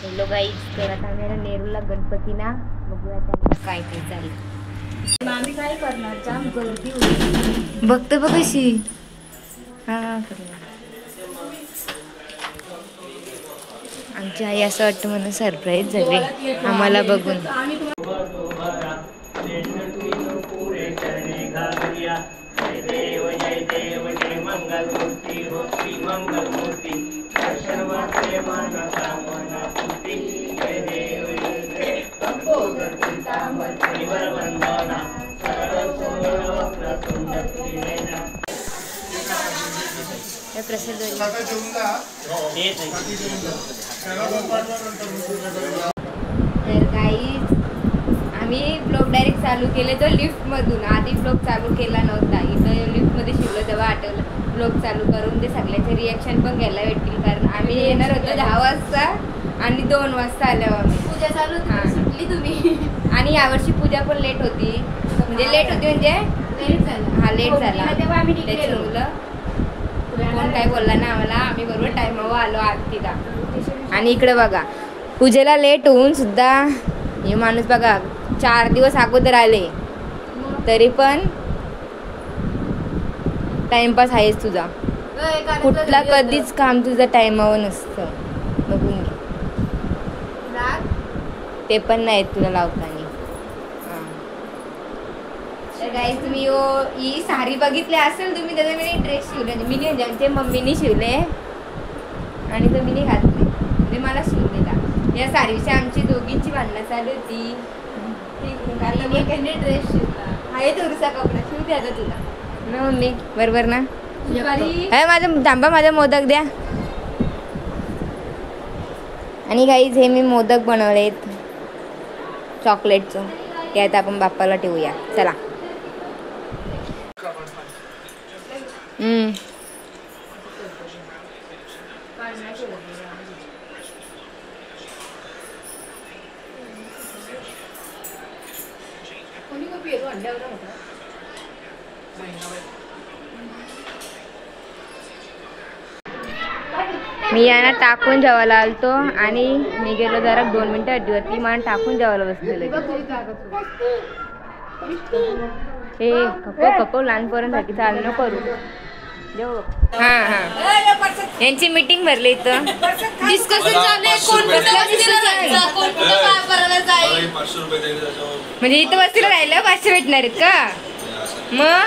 Hello guys, तर आता आम्ही नेरूला गणपतीना बघूया आता काय काय चालेल. आम्ही काय करणार, जाम गर्दी होती. बघते बघ कशी. हा आमची आई असं वाटतं मला सरप्राईज झाली आम्हाला बघून. तर गाईज आम्ही ब्लॉग डायरेक्ट चालू केले तो लिफ्ट मधून. आधी ब्लॉग चालू केला नव्हता, इथं लिफ्ट मध्ये शिवलं तेव्हा आठवलं ब्लॉग चालू करून ते सगळ्याचे रिॲक्शन पण घ्यायला भेटतील. कारण आम्ही येणार होतो 10 वाजता आणि 2 वाजता आलो आम्ही. पूजा चालू होती, सुटली तुम्ही. आणि यावर्षी पूजा पण लेट होती, म्हणजे लेट होती म्हणजे लेट झाला. हा लेट झाला. तेव्हा आम्ही निघलेलो. कोण काय बोलला ना आम्हाला, आम्ही बरोबर टायमावर आलो आरतीला. आणि इकडे बघा पूजेला लेट होऊन सुद्धा हे माणूस बघा 4 दिवस अगोदर आले तरी पण टाइमपास आहेच तुझा. कुठला कधीच काम तुझं टायमावर नसतं, बघून घे. ते पण नाही तुला लावताना. तर गाईज तुम्ही ही साडी बघितली असेल तुम्ही, त्याचा मी ड्रेस शिवले, मी म्हणजे मम्मीने शिवले आणि तो मी घातले, म्हणजे मला शिवलेला. या साडीविषयी आमची दोघींची भांडणं चालू होती. ड्रेस शिवला आहे तुरसा कपडा, शिवते आता तुला ना मम्मी, बरोबर ना? माझं थांबा, माझा मोदक द्या. आणि गाईज हे मी मोदक बनवलेत चॉकलेटचं, ते आता आपण बाप्पाला ठेवूया. चला. मी यांना टाकून जेवायला आलतो आणि मी गेलो जरा 2 मिनिटं अड्डीवरती, मला टाकून जेवायला बसलेलं. हे कपो लहान पोरांसाठी चालू न करू. हा यांची मीटिंग भरली इथं, डिस्कशन चालू आहे. कोण म्हणजे इथं वस्तीला राहिलं 500 भेटणार आहेत का? मग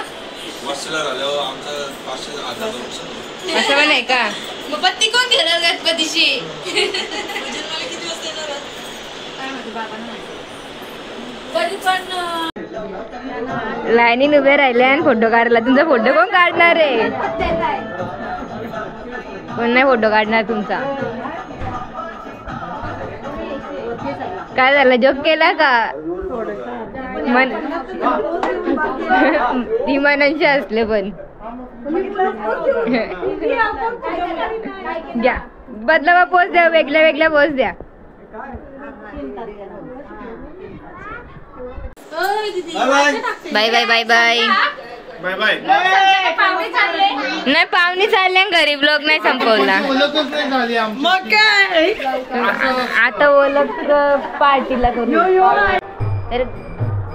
असं पण आहे का? पत्ती कोण घेणार गणपतीची? लाईनीन उभे राहिले आणि फोटो काढला. तुमचा फोटो कोण काढणार आहे? कोण नाही फोटो काढणार तुमचा. काय झालं, जोक केला का? ती मनांशी असले पण द्या बदलावा पोच द्या, वेगळ्या वेगळ्या पोच द्या. Bye bye bye bye bye bye. नाही पाहुणे चालले घरी, ब्लॉग नाही संपवला. आता ओळख पार्टीला करू. तर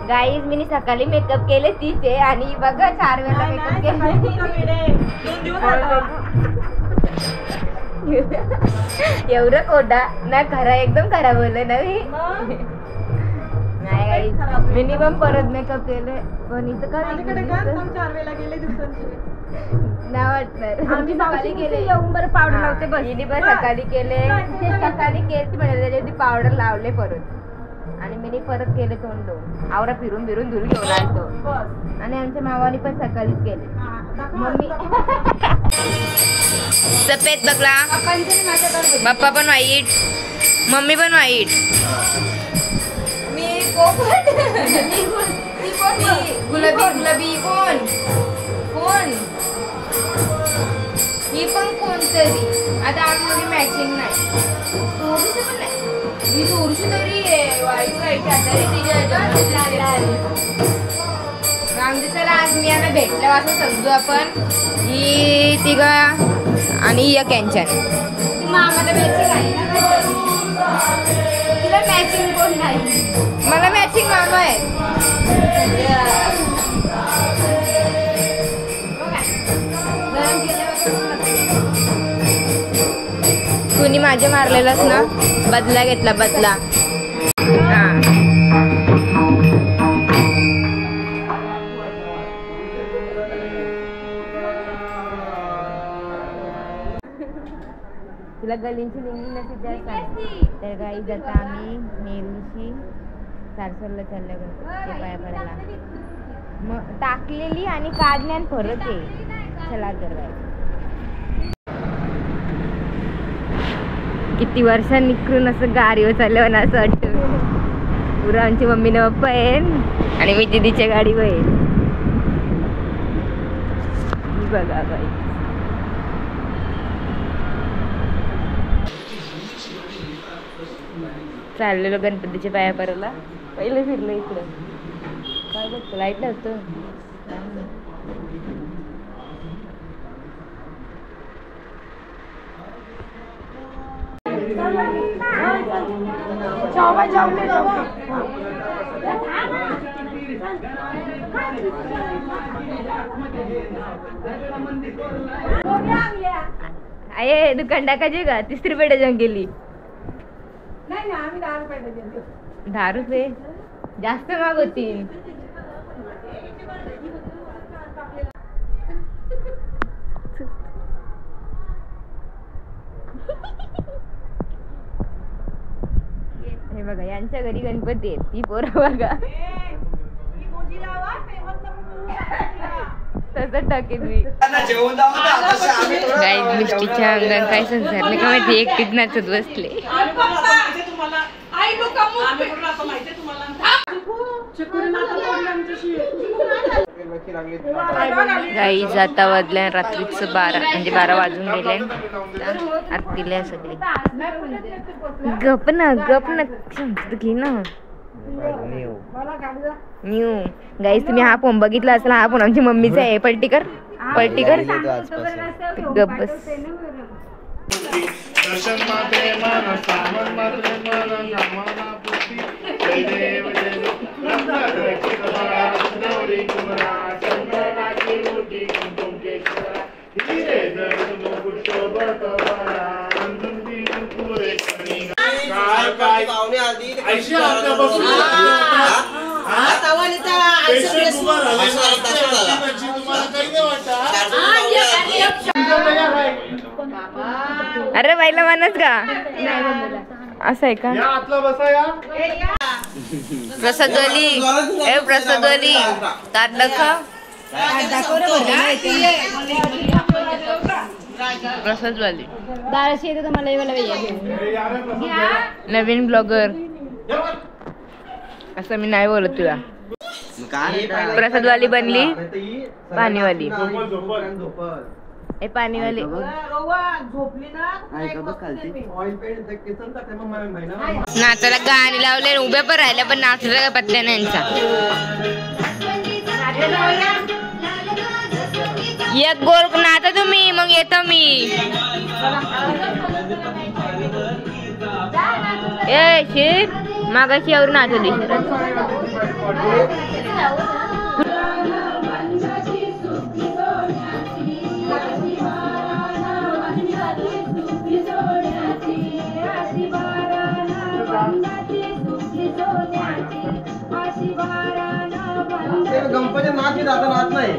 गाईज मी सकाळी मेकअप केले तिचे आणि बघा 4 वेळा मेकअप केले. एवढं खोटा ना, खरा एकदम खराब बोलले ना मी. नाही मिनिमम परत मेकअप केले पण इथं का 4 वेळा गेले नाही वाटणार. आम्ही सकाळी केले येऊन बरं पावडर लावते बस. हिने बरं सकाळी केले, सकाळी केली म्हणजे त्याच्यावरती पावडर लावले परत आणि मी परत केले तोंड धुवून. आवरा फिरून फिरून धुवून घेऊन आलतो. आणि आमच्या मावानी पण सकाळीच केले. मम्मी सफेद बघला, बाप्पा पण वाईट, मम्मी पण वाईट, मी गुलाबी गुलाबी कोण कोण ही पण कोणतरी. आता आम्ही मॅचिंग नाही, थोडीशी पण नाही, ही थोडीशी तरी वाईट वाईट चला आज मी यांना भेटलं असं समजू आपण. ही तिघा आणि एक यांच्याने आम्हाला मॅचिंग आहे ना. माझे मारलेलास ना, बदला घेतला बदला. हा तुला गलींची लिंगी नसेल तर सांग. तर गाई जाता आम्ही नेरूची सारसरला चालल्या गणपतीच्या पाया पडायला. मग टाकलेली आणि काढणे आणि परत ये. चला तर किती वर्षांनी निघून असं गाडीवर चालल्यावर ना असं वाटतं. पुरा आमची मम्मी न पप्पा आहे आणि मी दिदीच्या गाडीवर आहे. बघा बाई चाललेलो गणपतीच्या पाया पडायला. पहिले फिरलो इकडं काय बघतो लाईट लावतो. आये दुकान टाकायचे का? 30 रुपये डझन गेली. 10 रुपये जास्त महाग होतील. हे बघा यांच्या घरी गणपती आहेत. ती पोरं बघा तसं टाकेन मी. गाईज मिष्टीच्या अंगात काय संसारले का माहिती. एकटीच नाचत बसले. गाईज आता वाजल्या रात्रीच 12 म्हणजे 12 वाजून गेले. आरतीला सगळे गप ना घे ना. न्यू गाईज तुम्ही हा फोन बघितला असेल. हा फोन आमची मम्मीचा आहे. पलटीकर गप बस. अरे बाईला मानस का असं आहे का? प्रसादवाली प्रसादवाली ताट खा. प्रसादवाली दाराशी येते तुम्हाला नवीन ब्लॉगर असं मी नाही बोलत तुला. प्रसादवाली बनली पाणीवाली. पाणीवाली नाचाला गाणी लावले उभ्या पण राहिल्या पण नाचला का पत्त्या नाही यांचा. एक गोल नाचा तुम्ही मग येतो मी. ए शीर मागाशी यावर नाचवली. गणपती नाच आता नाच नाही.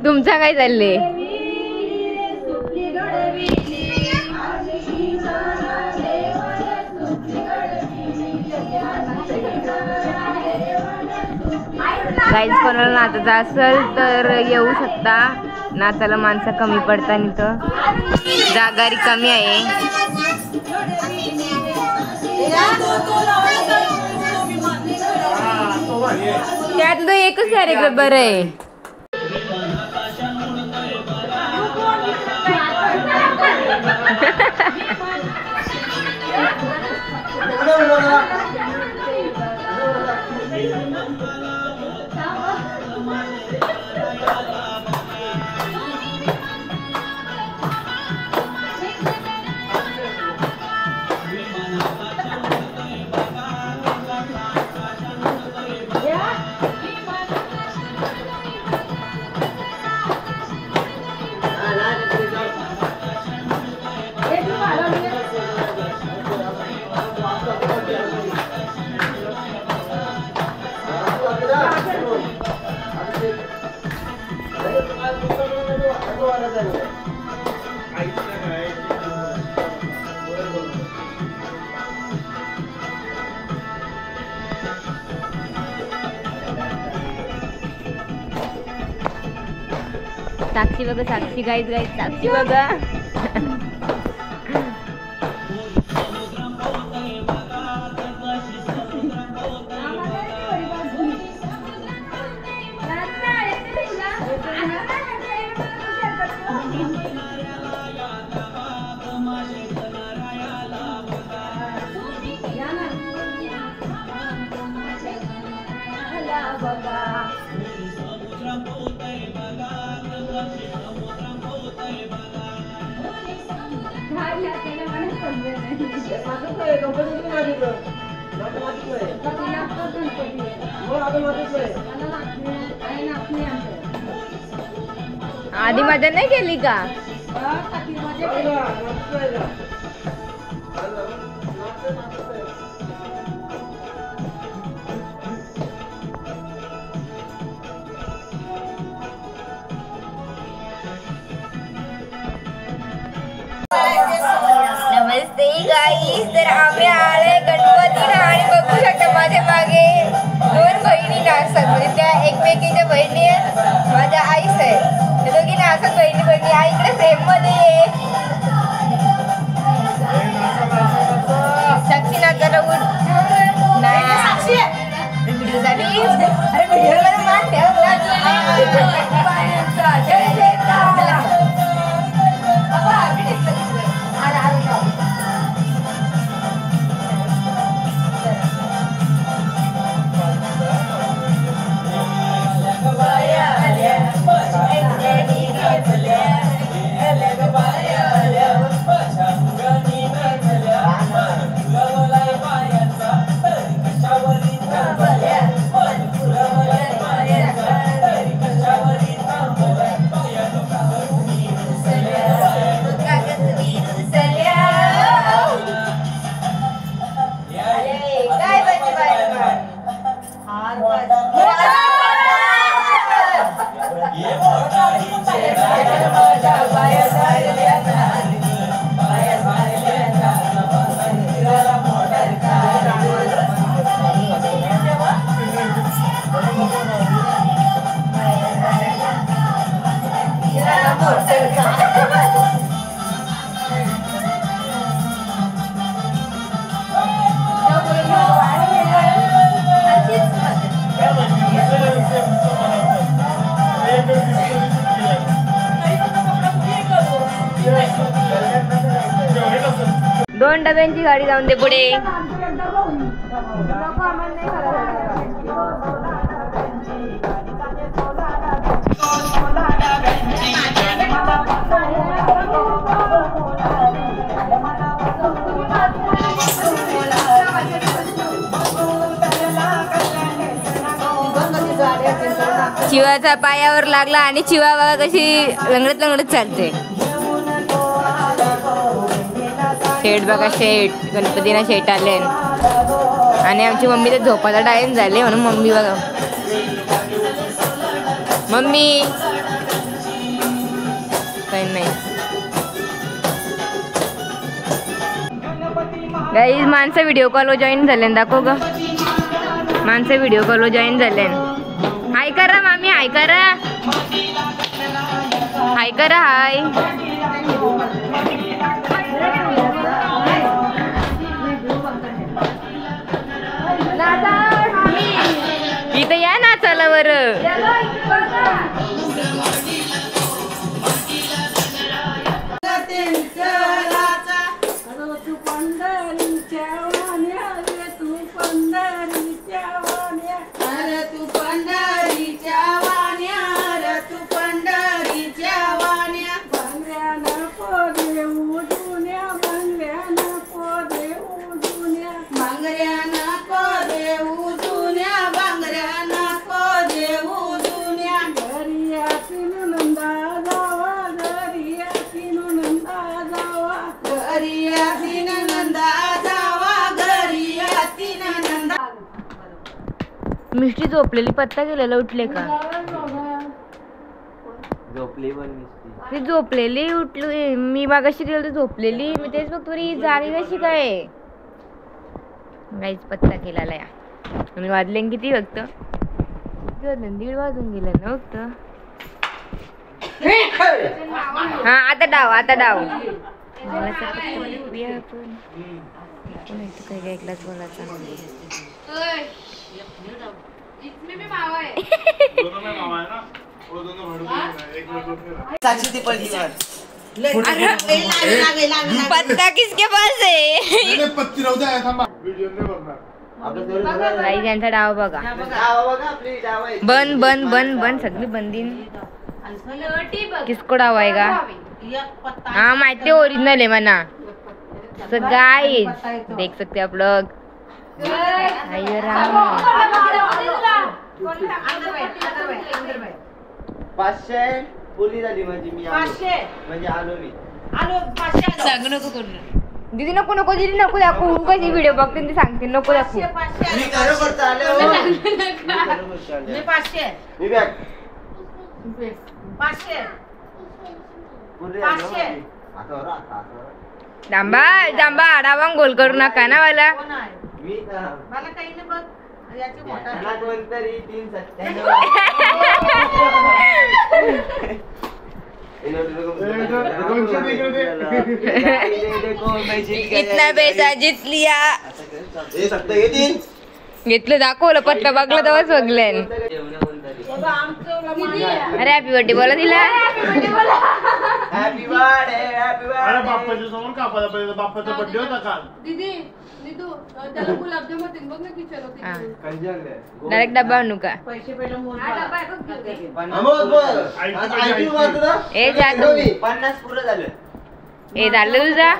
तुमचा काय चालले? गाईज कोणाला नाचायचं असेल तर येऊ शकता. नाचाला माणसं कमी पडतात. इथं जागा कमी आहे. त्यातलं एकच कार्यक्रम बरं आहे. साक्षी बघा, साक्षी गाईज गाईज साक्षी बघा. आधी मजा नाही केली का? नमस्ते गाईस, तर आम्ही आले गणपतीला आणि बघू शकता माझ्या मागे 2 बहिणी नाचतात. म्हणजे त्या एकमेकीच्या बहिणी आहेत, माझ्या आईच आहे. त्या दोघी नाचत बहिणी बहिणी. आई इकडे फ्रेम मध्ये साक्षी नाचायला उठ नाही व्हिडिओ साठी. अरे व्हिडिओ मध्ये मान ठेव. दोन डब्यांची गाडी जाऊन दे पुढे. चिवाचा पायावर लागला आणि चिवा बघा कशी लंगडत लंगडत चालते. शेट बघा, शेट गणपतीना शेट आले आणि आमची मम्मी तर झोपायला टाइम झाले म्हणून मम्मी बघा. मम्मी काही नाही गाईज. माणसं व्हिडिओ कॉल जॉईन झाले, दाखव ग. माणसं व्हिडिओ कॉल जॉईन झाले. हाय करा मामी, हाय करा, हाय करा, हाय. इथं या ना चला वर. मिष्टी झोपलेली, पत्ता गेलेला, उठले का? झोपली पण नुसती. ती झोपलेली उठलो मी मागाशी गेलो तर झोपलेली मी तेच बघतो ती जागी कशी काय गाईच पत्ता केलेला या आणि वाजले किती फक्त 1:30 वाजून गेलं ना फक्त. हा आता डाव मला काही ऐकलाच बोलायचा पत्ता किसके पास है त्यांचा डाव बघा बन सगळी बंदीन किसको डाव आहे का हा माहिती ओरिजिनल आहे म्हणा गाइस देख सकते आप लोग. पाचशे पुरी झाली माझी मी म्हणजे आलो मी सांग नको करू दीदी नको दीदी नको दाखवू कशी व्हिडिओ बघते ती सांगते नको दाखवू जांबा डावांग गोल करू नका ना मला इतना पैसा जीत लिया घेतलं दाखवलं पत्ता बघला तेव्हाच बघले अरे हॅपी बर्थडे बोला तिला हॅपी बर्थडे बाप्पाच्या समोर कापायला पाहिजे बाप्पाचा बर्थडे होता काल डायरेक्ट डब्बा आणू का ए जातो 50 पुरं झालं ए झालं तुझा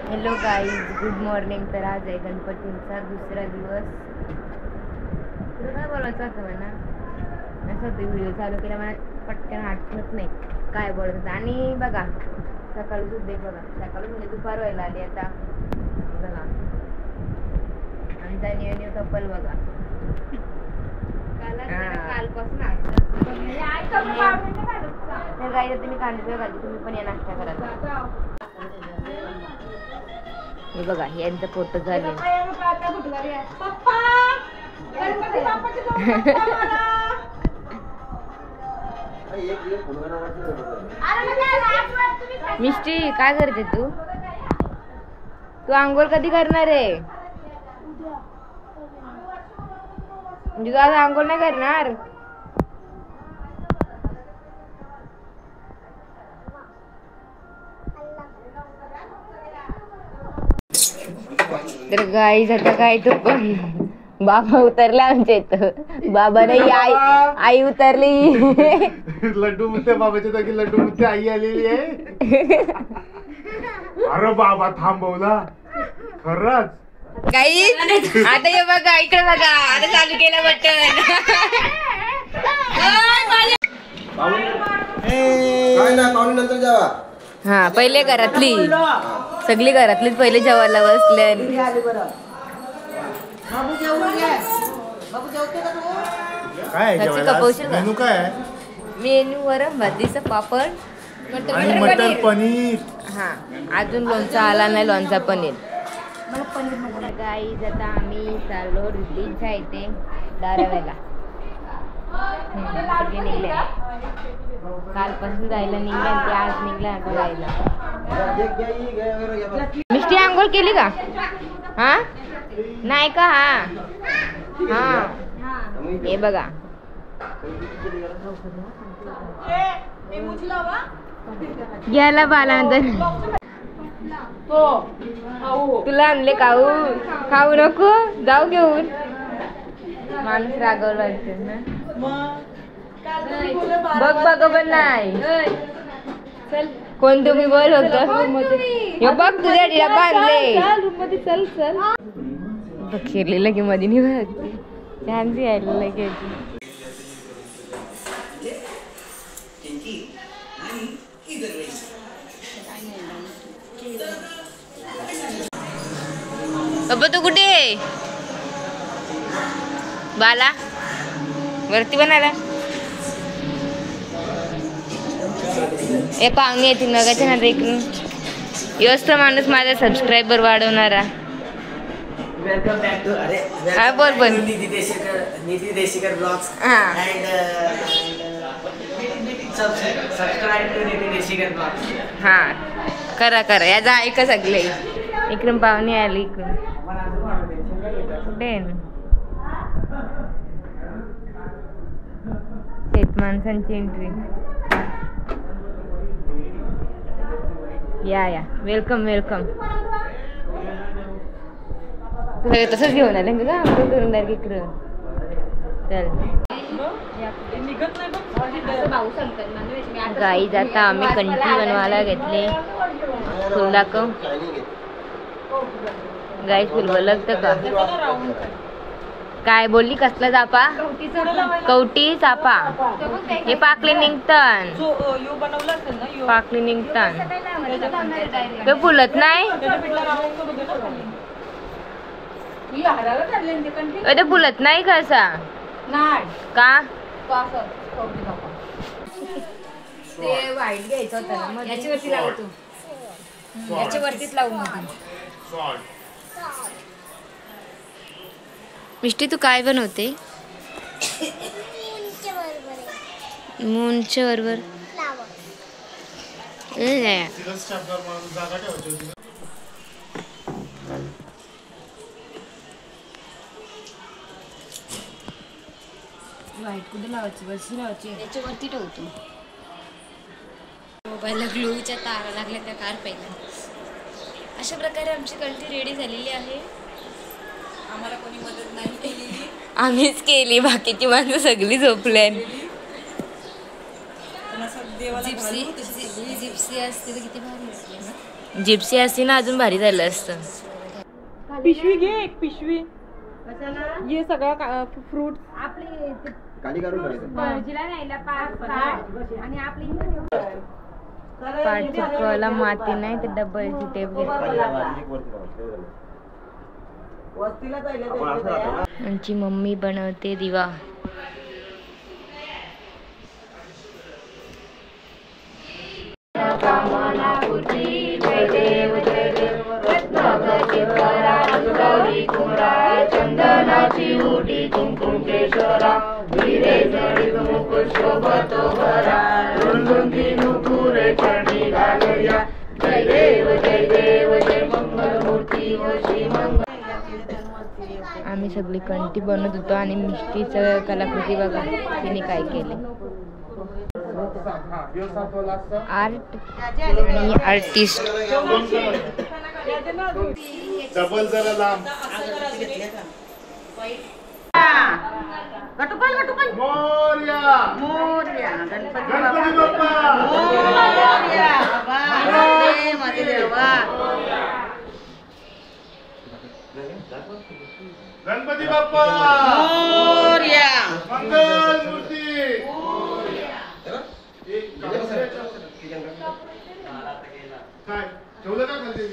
हॅलो गाईज गुड मॉर्निंग. तर आज आहे गणपतींचा दुसरा दिवस. तुला काय बोलायचं होतं म्हणा असं होतं व्हिडिओ चालू केला मला पटकन आठवत नाही काय बोलत होतं. आणि बघा सकाळी सुद्धा बघा सकाळी म्हणजे दुपार व्हायला आली आता बघा आमचा न्यू कपल बघा कालपासून तर गाईला तुम्ही कांदे घालते तुम्ही पण या नाश्ता करा. हे बघा यांचा फोटो झाले मिस्टी काय करते तू आंघोळ कधी करणार आहे म्हणजे तू आज आंघोळ नाही करणार तर गाईज आता काय तो बाबा उतरला आमच्या इथं बाबा नाही आई उतरली लड्डू मुत्ते बाबाच्या जागी लड्डू मुत्ते आई आलेली आहे अरे बाबा थांबवला खरंच काही आता हे बघा इकडे बघा आता चालू केलं बटन हा पहिले घरातली सगळी घरातलीच पहिले जेवायला बसले काय मेनू काय मेनू वरण भाजीचं पापड मटर पनीर हा अजून लोणचा आला नाही लोणचा पनीर गाईज आता आम्ही चाललो रिलीजच्या इथे धाराव्याला निघले कालपासून जायला निघले ते आज निघले आता जायला. मिष्टी आंघोळ केली का हा नाही का हा हे बघा घ्यायला बालांतर तुला आणले खाऊ नको जाऊ घेऊन माणूस रागवला ना बघ पण नाही कोण तुम्ही बोल होत बघ तुझ्या डबा आणले शिरलेला की मध्ये नाही बघ छानशी यायला की अब्बा तू कुठे बाला वरती बनायला हे पाहुणे येतील बघायचे ना इकडून. योच तर माणूस माझा सबस्क्रायबर वाढवणारा. वेलकम बॅक टू हा बोल बोल. Nidhi Deshikar blogs and subscribe to Nidhi Deshikar blogs. हा करा करा याचा ऐका सगळे. इकडून पाहुणे आली इकडून. कुठे शेत माणसांची एंट्री. या या वेलकम वेलकम. तसंच घेऊन आले का आमचं करून डायरेक्ट इकडं. चल गाई जाता आम्ही कंटी बनवायला घेतले. फुल दाखव गाई. फुल बलगतं का काय बोलली? कसला चापा? कवटी चापा. हे पाकली निघतन. पाकली निघतन ते फुलत नाही. ते फुलत नाही कसा का? ते वाईट घ्यायचं होतं ना मग याच्यावरती लावतो. याच्यावरतीच लावू मग. मिष्टी तू काय बनवते? मूनच्या बरोबर वाईट कुठे लावायची? वरची लावायची. याच्यावरती ठेवतो. मोबाईलला ग्लूच्या तारा लागल्या त्या कार पहिल्या. अशा प्रकारे आमची कंठी रेडी झालेली आहे. आम्हाला कोणी मदत नाही केली. आम्हीच केली. बाकीची माणसं सगळी झोपल्या. जिप्सी असते तर किती भारी असते ना. जिप्सी असते ना अजून भारी झालं असतं. पिशवी घे एक पिशवी. ये सगळं फ्रूट आपली काली काढून भाजीला न्यायला आणि आपली पाठ चुकवायला माती नाही तर डबलची टेप घेतली. आमची मम्मी बनवते दिवा. चंदनाची उटी कुंकुम केशरा हिरे जडित मुकुट शोभतो भरा रुंदुंदी नुपुरे चरणी घालूया. जय देव जय मंगल मूर्ती व श्री मंगल. आम्ही सगळी कंठी बनवत होतो आणि मिष्टीचं कलाकृती बघा तिने काय केले. आर्ट आणि आर्टिस्ट. डबल जरा लांब. मोरया मोरया गणपती बाप्पा मोरया माझे देवा. गणपती बाप्पा मोरया मंगल मूर्ती. काय ठेवलं का खाली?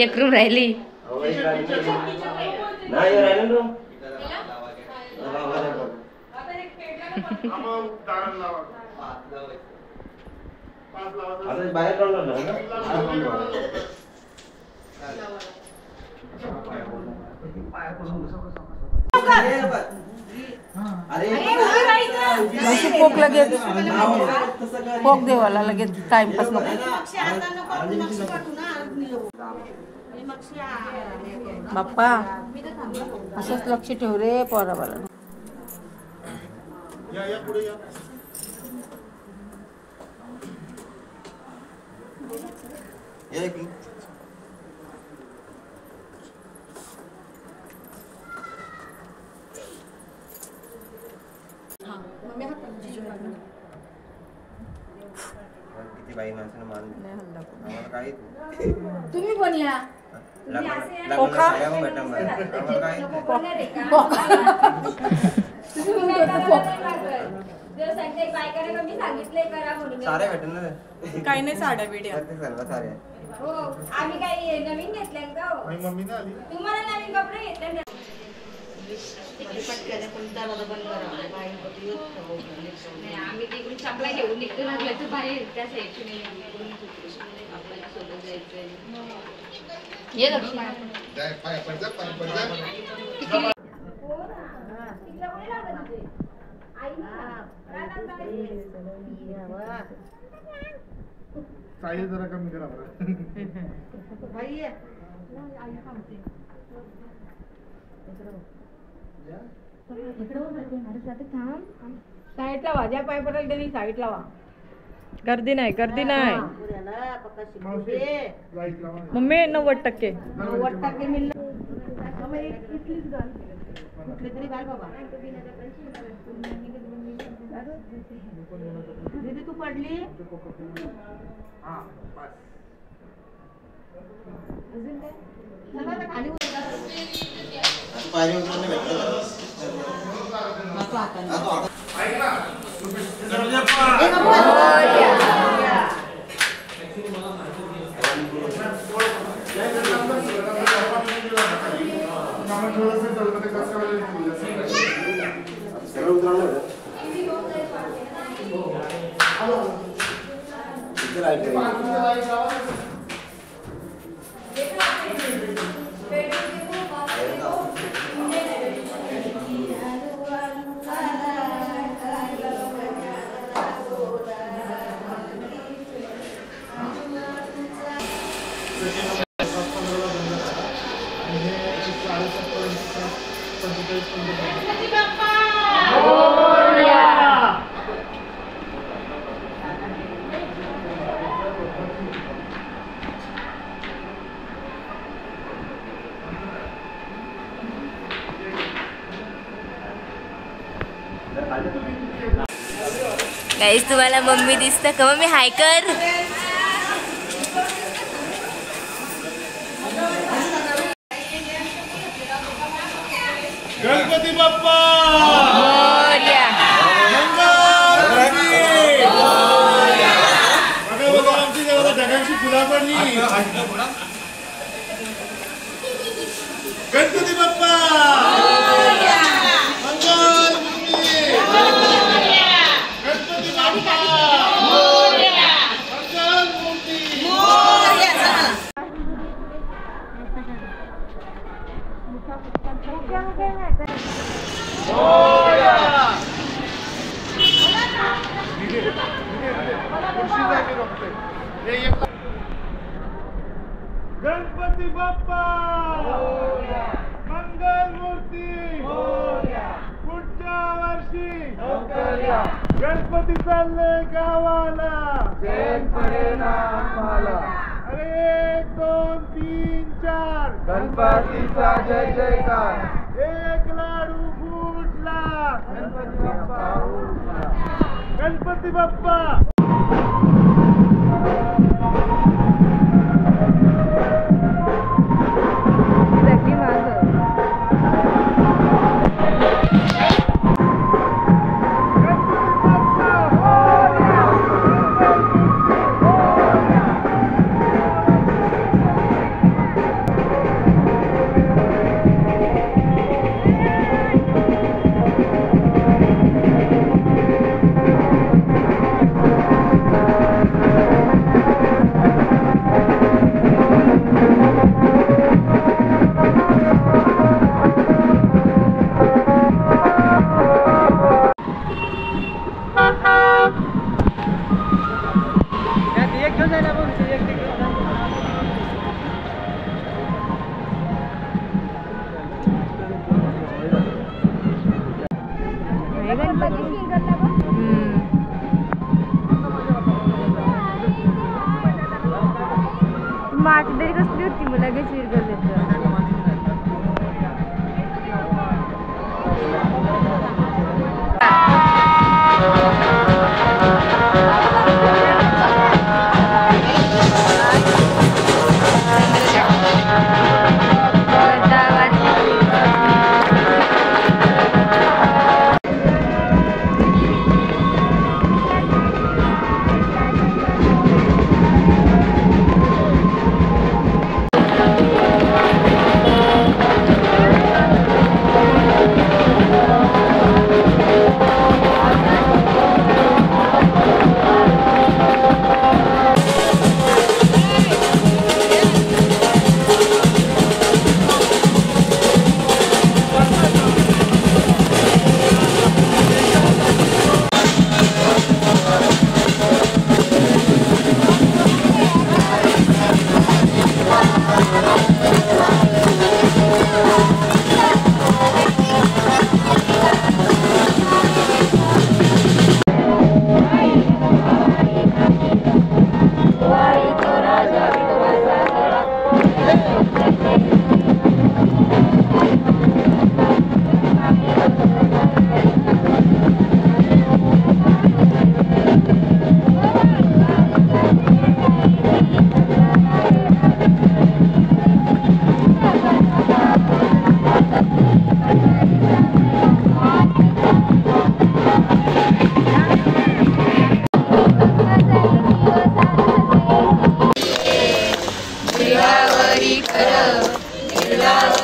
एक रूम राहिली. बाहेर पोक लगेच पोक देवाला लगेच टाइमपास नको. बाप्पा असंच लक्ष ठेव रे पोराबाला. या पुढे या. किती बाई माणसानं मान आम्हाला काय तुम्ही बोलल्या साड्या भेटेल ना. काही नाही साड्या बिड्या साड्या हो आम्ही काही नवीन घेतल्या का? मम्मी ना आली. तुम्हाला नवीन कपडे घेतले. आम्ही तिकडून चपला घेऊन निघतो ना बाहेर त्या साईडने सोबत जायचंय. ये लक्ष्मी साई जरा कमी करा बरं. साईडला वा, ज्या पाय पडेल त्यांनी साईडला वा. गर्दी नाही, गर्दी नाही. मावशी लाईट लावा. मम्मी 90%. कुठली तरी घाल बाबा. दीदी तू पडली. हा बस. अजून काय खाली पाणी उतरवणे भेटलं. ऐक ना. गाईस तुम्हाला मम्मी दिसतं का? मम्मी हाय कर. गणपती बाप्पा मोरया. आमची ढगांची फुला पडली. गणपती बाप्पा गणपती बाप्पा मंगल मूर्ती पुढच्या वर्षी गणपती चालले गावाला. अरे 1 2 3 4 गणपतीचा जय जयकार. एक लाडू फुटला. गणपती बाप्पा. माझी तरी कसली होती मला लगेच विरगल देत.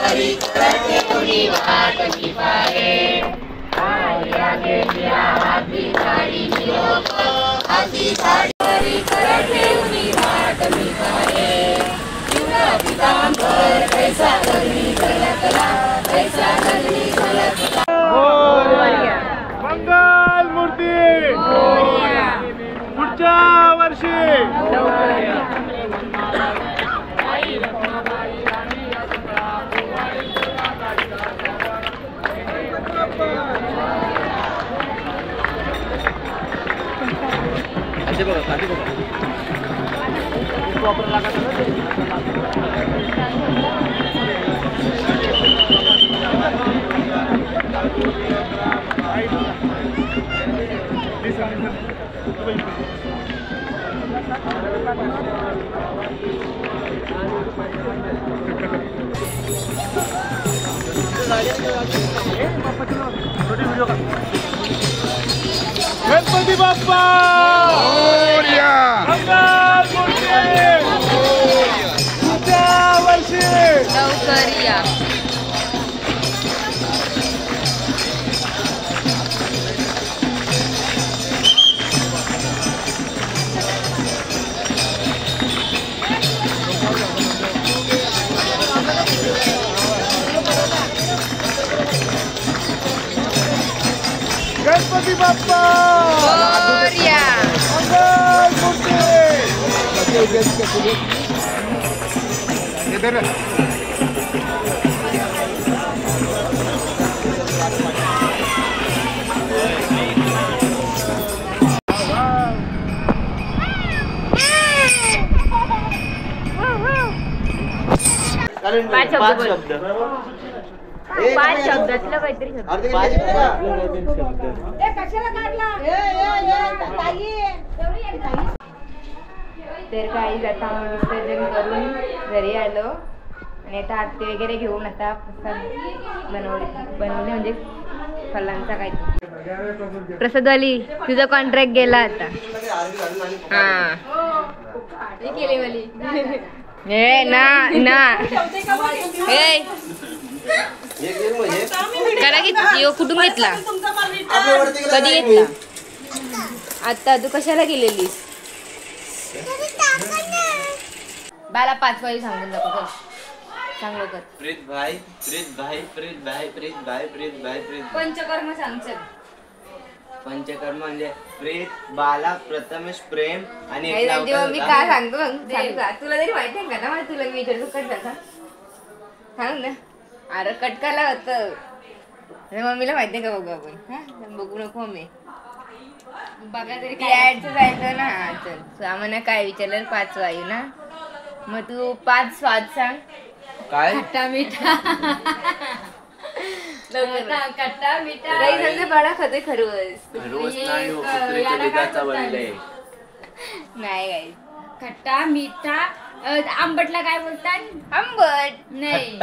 परी करते उनी वाट की पाहे आया गेलिया हाती साडी निरोप हाती साडी परी करते उनी वाट की पाहे युवा पितांबर कैसा गगनी झलकला कैसा गगनी झलकला मंगल मूर्ती पुढच्या वर्षी गणपती बाप्पा मंगल मूर्ती पुढच्या वर्षी लवकर या. गणपती बाप्पा मोरया. मंगल मूर्ती पाच शब्द पाच शब्दातलं काहीतरी शब्द. तर काही आता विसर्जन करून घरी आलो आणि आता आरती वगैरे घेऊन आता प्रसाद बनवले म्हणजे फलांचा काय प्रसादवाली तुझा कॉन्ट्रॅक्ट गेला आता. हा ए ना ना ए करा की कुठून घेतला कधी घेतला आता तू कशाला गेलेलीस बाला 5 वाजता सांगून दाखव सांग लवकर. प्रीत भाई पंचकर्म सांग चल. पंचकर्म म्हणजे प्रीत बाला प्रथमेश प्रेम आणि नाही जाऊ दे मग मी काय सांगतो सांग का तुला तरी माहिती आहे का ना मला तुला मी विचारतो कट का सांग ना. अरे कटकाला होतं मम्मीला माहिती आहे का बघू आपण हा बघू नको मम्मी बघा तरी ऍडचं जायचं ना. हा चल आम्हाला काय विचारलं 5 वायू ना मग तू 5 स्वाद सांग. काय खट्टा मिठा खट्टा मिठा काही समजा बाळा खाते खरवस नाही काय खट्टा मिठा आंबटला काय बोलतात आंबट नाही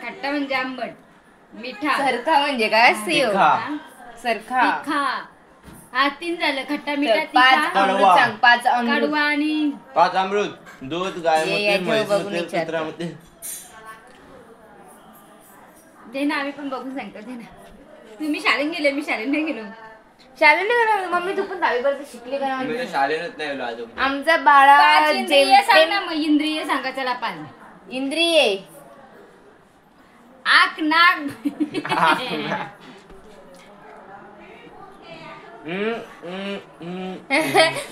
खट्टा म्हणजे आंबट मिठा सरखा म्हणजे काय सेव सरखा तिखा हा 3 झालं खट्टा मिठा 5 तिखा अमृत सांग 5 अमृत कडवा आणि 5 अमृत दूध गाय ते ना आम्ही पण बघून सांगतो ते ना. तुम्ही शाळेत गेले मी शाळेत नाही गेलो. शाळेत नाही गेलो मम्मी तू पण 10वी पर्यंत शिकली का मी शाळेत नाही गेलो अजून. आमचा बाळा 5 इंद्रिय सांग ना मग इंद्रिय सांगा चला 5 इंद्रिये आख नाक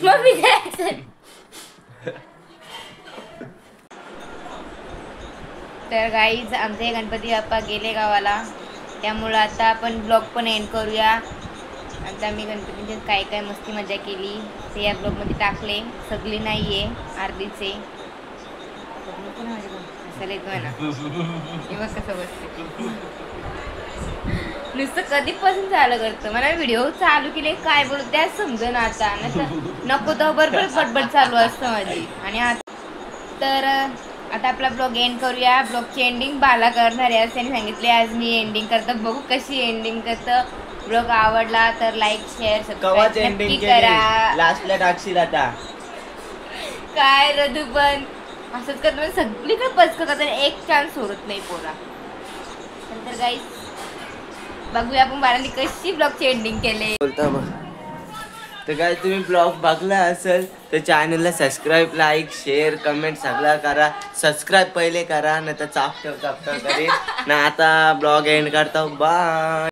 मम्मी तर गाईज आमचे गणपती बाप्पा गेले गावाला त्यामुळं आता आपण ब्लॉग पण एंड करूया. आता मी गणपतींचे काय काय मस्ती मजा केली ते या ब्लॉगमध्ये टाकले. सगळी नाही आहे अर्धीचे असं येतोय ना बघ कसं बसते नुसतं कधीपासून चालू करतं मला व्हिडिओ चालू केले काय बोलू त्याच समजून आता नको तर बरोबर पटपट चालू असतं माझी. आणि आता तर आता आपला ब्लॉग एंड करूया. ब्लॉगची एंडिंग बाला करणार आहे त्यांनी सांगितले आज मी एंडिंग करतं बघू कशी एंडिंग करतं. ब्लॉग आवडला तर लाईक शेअर सबस्क्राईब नक्की करा. लास्टला टाकशील आता काय रदू पण असंच करत सगळीकडे पचकत एक चान्स सोडत नाही पोरा. तर गाईस बघूया आपण बाराली कशी ब्लॉगची एंडिंग केले. बोलता बघ. तर काय तुम्ही ब्लॉग बघला असेल तर चॅनलला सबस्क्राईब, लाईक, शेअर, कमेंट सगळं करा. सबस्क्राईब पहिले करा, नाही तर चापटव करेन ना. आता ब्लॉग एंड करतो. बाय.